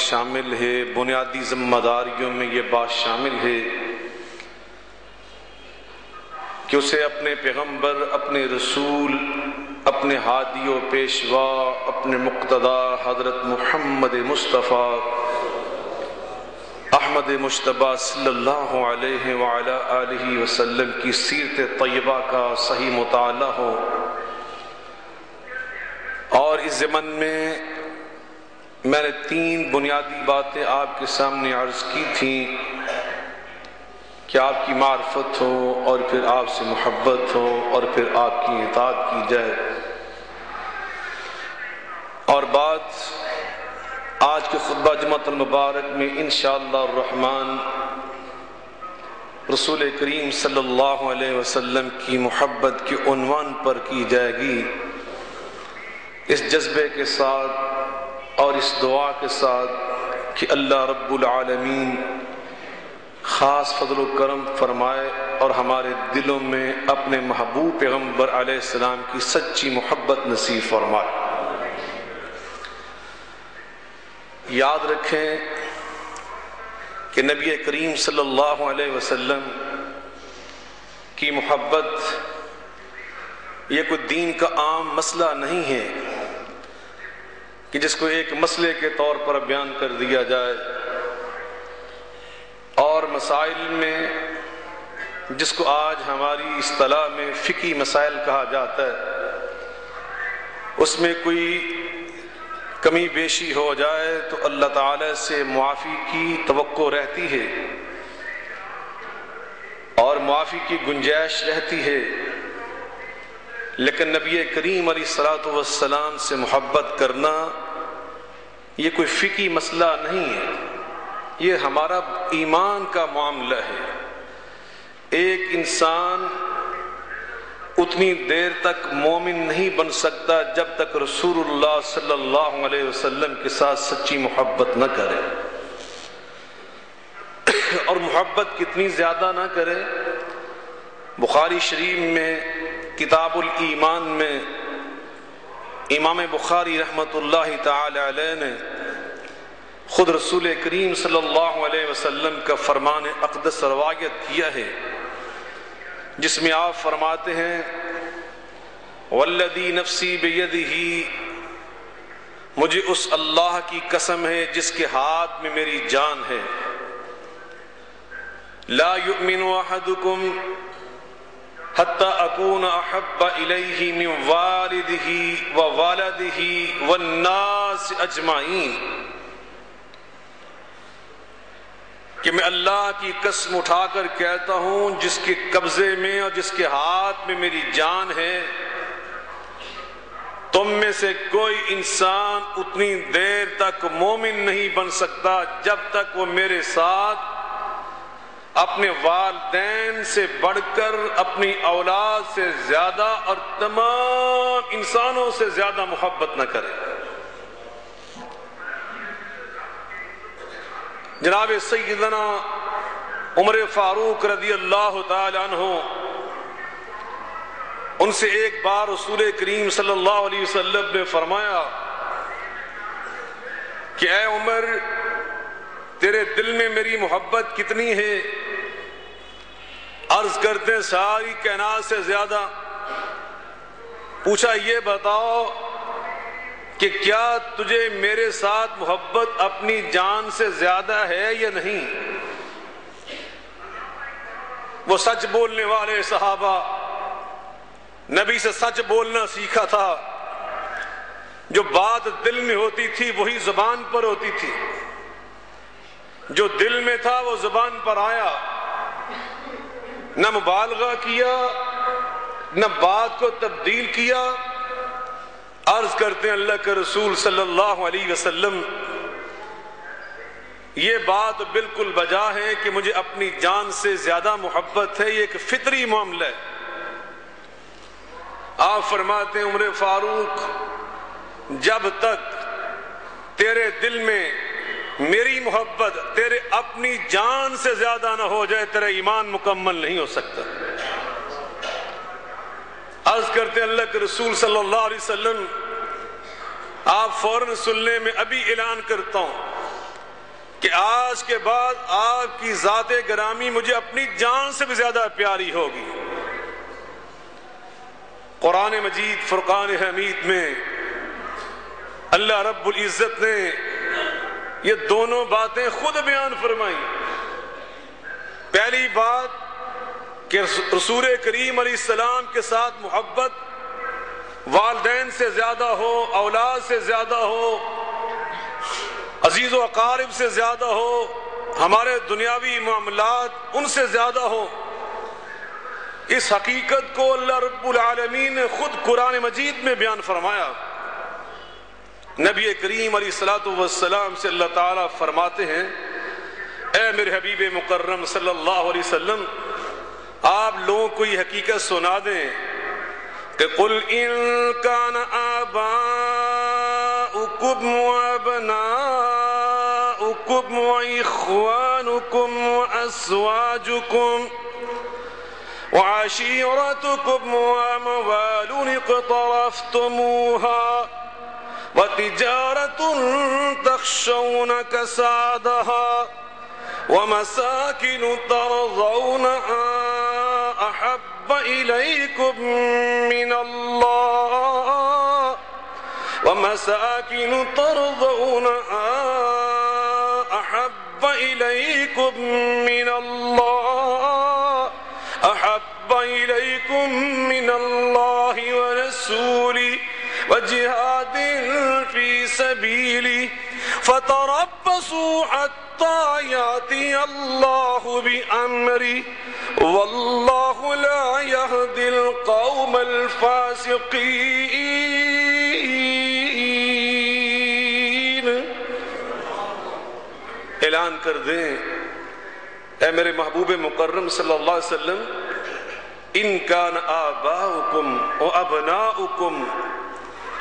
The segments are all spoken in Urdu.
شامل ہے، بنیادی ذمہ داریوں میں یہ بات شامل ہے کہ اسے اپنے پیغمبر، اپنے رسول، اپنے ہادی و پیشوا، اپنے مقتدی حضرت محمد مصطفیٰ احمد مجتبیٰ صلی اللہ علیہ وعلی آلہ وسلم کی سیرت طیبہ کا صحیح مطالعہ ہو۔ اور اس ضمن میں نے 3 بنیادی باتیں آپ کے سامنے عرض کی تھیں کہ آپ کی معرفت ہو، اور پھر آپ سے محبت ہو، اور پھر آپ کی اطاعت کی جائے۔ اور بات آج کے خطبہ جمعۃ المبارک میں انشاءاللہ الرحمن رسول کریم صلی اللہ علیہ وسلم کی محبت کے عنوان پر کی جائے گی، اس جذبے کے ساتھ اور اس دعا کے ساتھ کہ اللہ رب العالمین خاص فضل و کرم فرمائے اور ہمارے دلوں میں اپنے محبوب پیغمبر علیہ السلام کی سچی محبت نصیب فرمائے۔ یاد رکھیں کہ نبی کریم صلی اللہ علیہ وسلم کی محبت یہ کوئی دین کا عام مسئلہ نہیں ہے کہ جس کو ایک مسئلے کے طور پر بیان کر دیا جائے، اور مسائل میں جس کو آج ہماری اصطلاح میں فقہی مسائل کہا جاتا ہے، اس میں کوئی کمی بیشی ہو جائے تو اللہ تعالی سے معافی کی توقع رہتی ہے اور معافی کی گنجائش رہتی ہے، لیکن نبی کریم علیہ الصلوۃ والسلام سے محبت کرنا یہ کوئی فقہی مسئلہ نہیں ہے، یہ ہمارا ایمان کا معاملہ ہے۔ ایک انسان اتنی دیر تک مومن نہیں بن سکتا جب تک رسول اللہ صلی اللہ علیہ وسلم کے ساتھ سچی محبت نہ کرے، اور محبت کتنی زیادہ نہ کرے۔ بخاری شریف میں کتاب الایمان میں امام بخاری رحمۃ اللہ تعالی علیہ نے خود رسول کریم صلی اللہ علیہ وسلم کا فرمان اقدس روایت کیا ہے، جس میں آپ فرماتے ہیں والذی نفسی بیدہ، مجھے اس اللہ کی قسم ہے جس کے ہاتھ میں میری جان ہے، لا یؤمن احدکم حتی اکون احب الیہ من والدہ ووالدہ والناس اجمعین، کہ میں اللہ کی قسم اٹھا کر کہتا ہوں جس کے قبضے میں اور جس کے ہاتھ میں میری جان ہے، تم میں سے کوئی انسان اتنی دیر تک مومن نہیں بن سکتا جب تک وہ میرے ساتھ اپنے والدین سے بڑھ کر، اپنی اولاد سے زیادہ اور تمام انسانوں سے زیادہ محبت نہ کرے۔ جناب سیدنا عمر فاروق رضی اللہ تعالی عنہ، ان سے ایک بار رسول کریم صلی اللہ علیہ وسلم نے فرمایا کہ اے عمر، تیرے دل میں میری محبت کتنی ہے؟ عرض کرتے ہیں ساری کائنات سے زیادہ۔ پوچھا یہ بتاؤ کہ کیا تجھے میرے ساتھ محبت اپنی جان سے زیادہ ہے یا نہیں؟ وہ سچ بولنے والے صحابہ، نبی سے سچ بولنا سیکھا تھا، جو بات دل میں ہوتی تھی وہی زبان پر ہوتی تھی، جو دل میں تھا وہ زبان پر آیا، نہ مبالغہ کیا نہ بات کو تبدیل کیا۔ عرض کرتے ہیں اللہ کے رسول صلی اللہ علیہ وسلم، یہ بات بالکل بجا ہے کہ مجھے اپنی جان سے زیادہ محبت ہے، یہ ایک فطری معاملہ ہے۔ آپ فرماتے ہیں عمر فاروق، جب تک تیرے دل میں میری محبت تیرے اپنی جان سے زیادہ نہ ہو جائے، تیرا ایمان مکمل نہیں ہو سکتا۔ عرض کرتے ہیں اللہ کے رسول صلی اللہ علیہ وسلم، آپ فوراً سن لیں، میں ابھی اعلان کرتا ہوں، آج کے بعد آپ کی ذات گرامی مجھے اپنی جان سے بھی زیادہ پیاری ہوگی۔ قرآن مجید فرقان حمید میں اللہ رب العزت نے یہ دونوں باتیں خود بیان فرمائیں۔ پہلی بات کہ رسول کریم علیہ السلام کے ساتھ محبت والدین سے زیادہ ہو، اولاد سے زیادہ ہو، عزیز و اقارب سے زیادہ ہو، ہمارے دنیاوی معاملات ان سے زیادہ ہو۔ اس حقیقت کو اللہ رب العالمین نے خود قرآن مجید میں بیان فرمایا۔ نبی کریم علیہ الصلوۃ والسلام سے اللہ تعالیٰ فرماتے ہیں، اے میرے حبیب مکرم صلی اللہ علیہ وسلم، آپ لوگوں کو یہ حقیقت سنا دیں کہ قل ان کان آباؤکم وابناؤکم واخوانکم وازواجکم وعشیرتکم واموال اقترفتموها وتجارة تخشون كسادها ومساكن ترضونها أحب إليكم من الله ومساكن ترضونها أحب إليكم من الله أحب إليكم من الله ورسوله وجهاد في سبيله فتربصوا حتى يأتي الله بأمره والله لا يهدي القوم الفاسقين۔ اعلان کر دیں اے میرے محبوب مکرم صلی اللہ علیہ وسلم، ان کان آباؤکم و ابناؤکم،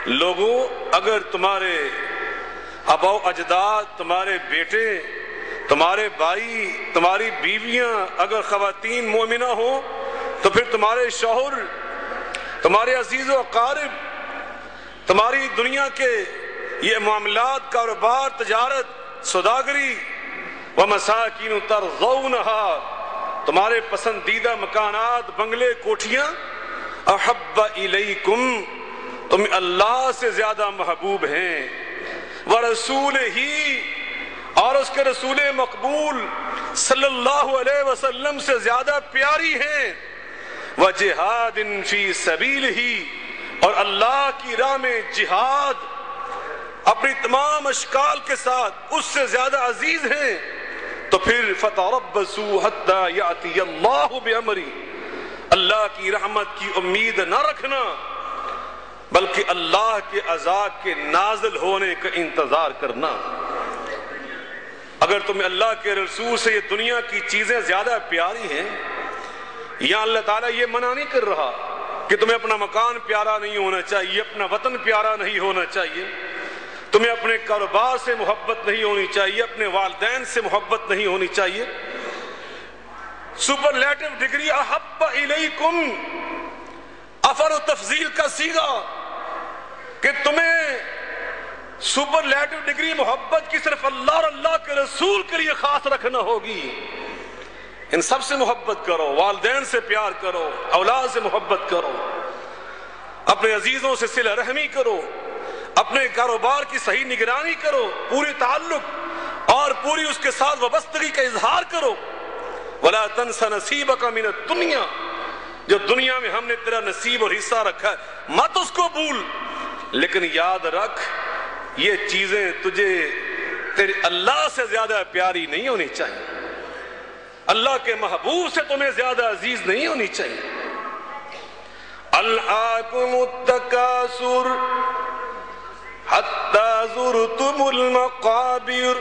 لوگوں اگر تمہارے آبا و اجداد، تمہارے بیٹے، تمہارے بھائی، تمہاری بیویاں اگر خواتین مومنہ ہوں تو پھر تمہارے شوہر، تمہارے عزیز و اقارب، تمہاری دنیا کے یہ معاملات، کاروبار، تجارت، سوداگری، ومساکین ترضونہا، تمہارے پسندیدہ مکانات، بنگلے، کوٹھیاں، احب الیکم، تم اللہ سے زیادہ محبوب ہیں، ورسول ہی، اور اس کے رسول مقبول صلی اللہ علیہ وسلم سے زیادہ پیاری ہیں، وجہاد فی سبیلہ، اور اللہ کی راہ میں جہاد اپنی تمام اشکال کے ساتھ اس سے زیادہ عزیز ہیں، تو پھر فتربصوا حتی یأتی اللہ بامرہ، اللہ کی رحمت کی امید نہ رکھنا بلکہ اللہ کے عذاب کے نازل ہونے کا انتظار کرنا۔ اگر تمہیں اللہ کے رسول سے یہ دنیا کی چیزیں زیادہ پیاری ہیں، یا اللہ تعالیٰ یہ منع نہیں کر رہا کہ تمہیں اپنا مکان پیارا نہیں ہونا چاہیے، اپنا وطن پیارا نہیں ہونا چاہیے، تمہیں اپنے کاروبار سے محبت نہیں ہونی چاہیے، اپنے والدین سے محبت نہیں ہونی چاہیے۔ سپرلیٹو ڈگری احب الیکم، افر و تفضیل کا صیغہ کہ تمہیں سپرلیٹو ڈگری محبت کی صرف اللہ اور اللہ کے رسول کے لیے خاص رکھنا ہوگی۔ ان سب سے محبت کرو، والدین سے پیار کرو، اولاد سے محبت کرو، اپنے عزیزوں سے صلہ رحمی کرو، اپنے کاروبار کی صحیح نگرانی کرو، پوری تعلق اور پوری اس کے ساتھ وابستگی کا اظہار کرو۔ وَلَا تَنْسَ نَصِيبَكَ مِنَ الدُّنْيَا، جو دنیا میں ہم نے تیرا نصیب اور حصہ رکھا ہے مت اس کو بھول، لیکن یاد رکھ یہ چیزیں تجھے تیرے اللہ سے زیادہ پیاری نہیں ہونی چاہیے، اللہ کے محبوب سے تمہیں زیادہ عزیز نہیں ہونی چاہیے۔ أَلْهَاكُمُ التَّكَاثُرُ حَتَّى زُرْتُمُ الْمَقَابِرَ